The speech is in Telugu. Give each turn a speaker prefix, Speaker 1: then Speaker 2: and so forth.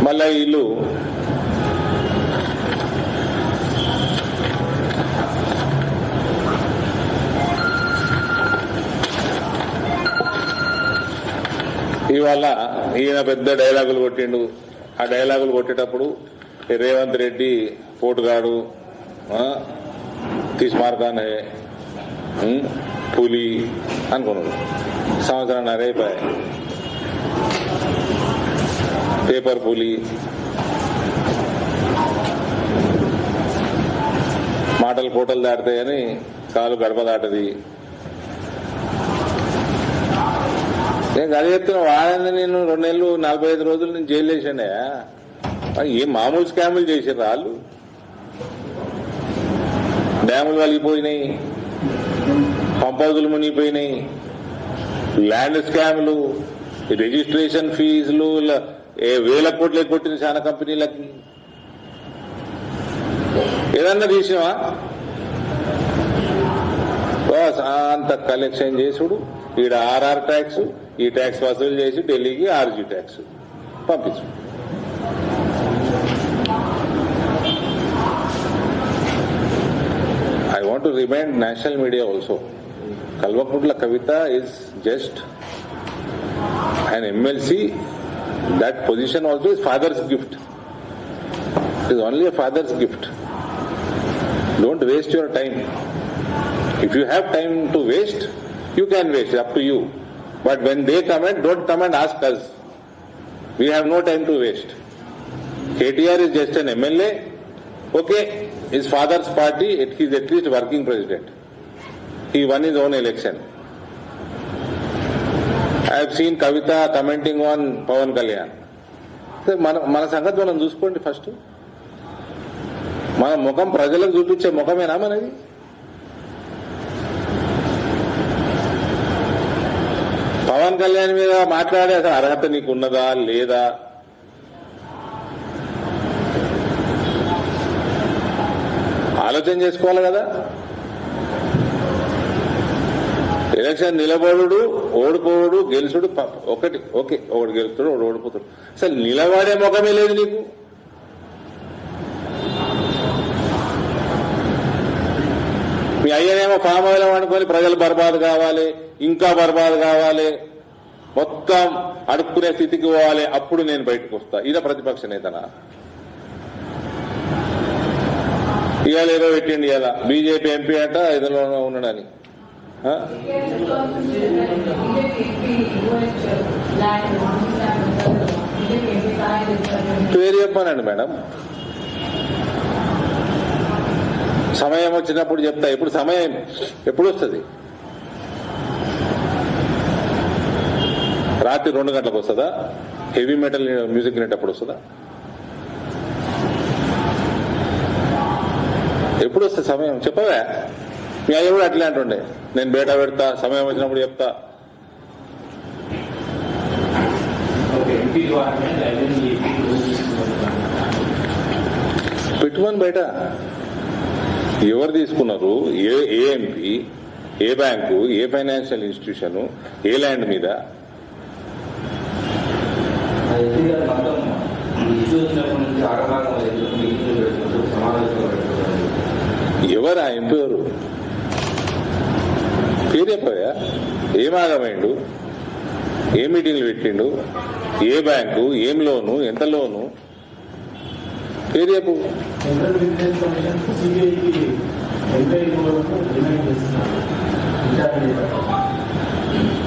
Speaker 1: మళ్ళా వీళ్ళు ఇవాళ ఈయన పెద్ద డైలాగులు కొట్టిండు. ఆ డైలాగులు కొట్టేటప్పుడు రేవంత్ రెడ్డి పోటుగాడు, తీస్మార్కాన్ హే, పులి అనుకున్నాడు. సంవత్సరం అయిపోయాయి. పేపర్ పులి, మాటలు పూటలు దాటుతాయని కాలు గడప దాటది. నేను గది చెప్తున్నా, వాడని నేను 2 నెలలు 45 రోజులు నేను జైలు వేసానే. ఏం మామూలు స్కాములు చేసారు వాళ్ళు. డ్యాములు వలిగిపోయినాయి, పంపదులు మునిగిపోయినాయి, ల్యాండ్ స్కాములు, రిజిస్ట్రేషన్ ఫీజులు వేల కోట్లు కొట్టిన చాలా కంపెనీలకి. ఏదన్నా తీసినావా? అంత కలెక్షన్ చేసుడు, ఈడ ఆర్ఆర్ ట్యాక్స్, ఈ ట్యాక్స్ వసూలు చేసి ఢిల్లీకి ఆర్జీ ట్యాక్స్ పంపించు. I want to remind national media also, Kalvakutla Kavita is just an MLC. That position also is father's gift. It is only a father's gift. Don't waste your time. If you have time to waste, you can waste, up to you. But when they comment, don't come and ask us. We have no time to waste. KTR is just an MLA. Okay, his father's party, he is at least working president. He won his own election. I have seen Kavita commenting on Pawan Kalyan. మన సంగతి మనం చూసుకోండి ఫస్ట్. మన ముఖం ప్రజలకు చూపించే ముఖమేనా మనది? పవన్ కళ్యాణ్ మీద మాట్లాడే అసలు అర్హత నీకు ఉన్నదా లేదా? ఆలోచన చేసుకోవాలి కదా. ఎలక్షన్ నిలబడు, ఓడిపోవడు, గెలుచుడు ఒకటి. ఓకే, ఒకటి గెలుస్తాడు, ఒకటి ఓడిపోతాడు. అసలు నిలబడే ముఖమే లేదు నీకు. మీ అయ్యనేమో ఫామ్ ఆయిల్ అనుకొని ప్రజలు బర్బాద్ కావాలి, ఇంకా బర్బాద్ కావాలి, మొత్తం అడుక్కునే స్థితికి పోవాలి, అప్పుడు నేను బయటకు వస్తా. ఇదే ప్రతిపక్ష నేతనా? ఇవాళ ఏదో పెట్టిండి, ఇలా బీజేపీ ఎంపీ అంట ఇదిలో ఉన్నాడని. పేరు చెప్పానండి మేడం. సమయం వచ్చినప్పుడు చెప్తా. ఇప్పుడు సమయం ఎప్పుడు వస్తుంది? రాత్రి 2 గంటలకు వస్తుందా? హెవీ మెటల్ మ్యూజిక్ వినేటప్పుడు వస్తుందా? ఎప్పుడు వస్తుంది సమయం? చెప్పవా? మీ అయ్య కూడా అట్లే అంటుండే, నేను బేటా పెడతా, సమయం వచ్చినప్పుడు చెప్తా. పెట్టుమని బయట ఎవరు తీసుకున్నారు? ఏ ఎంపీ, ఏ బ్యాంకు, ఏ ఫైనాన్షియల్ ఇన్స్టిట్యూషన్, ఏ ల్యాండ్ మీద? ఎవరు ఆ ఎంపీ? ఎవరు పేరు చెప్పాయా? ఏం ఆగమైండు, ఏ మీటింగ్లు పెట్టిండు, ఏ బ్యాంకు, ఏం లోను, ఎంత లోను, పేరు చెప్పు.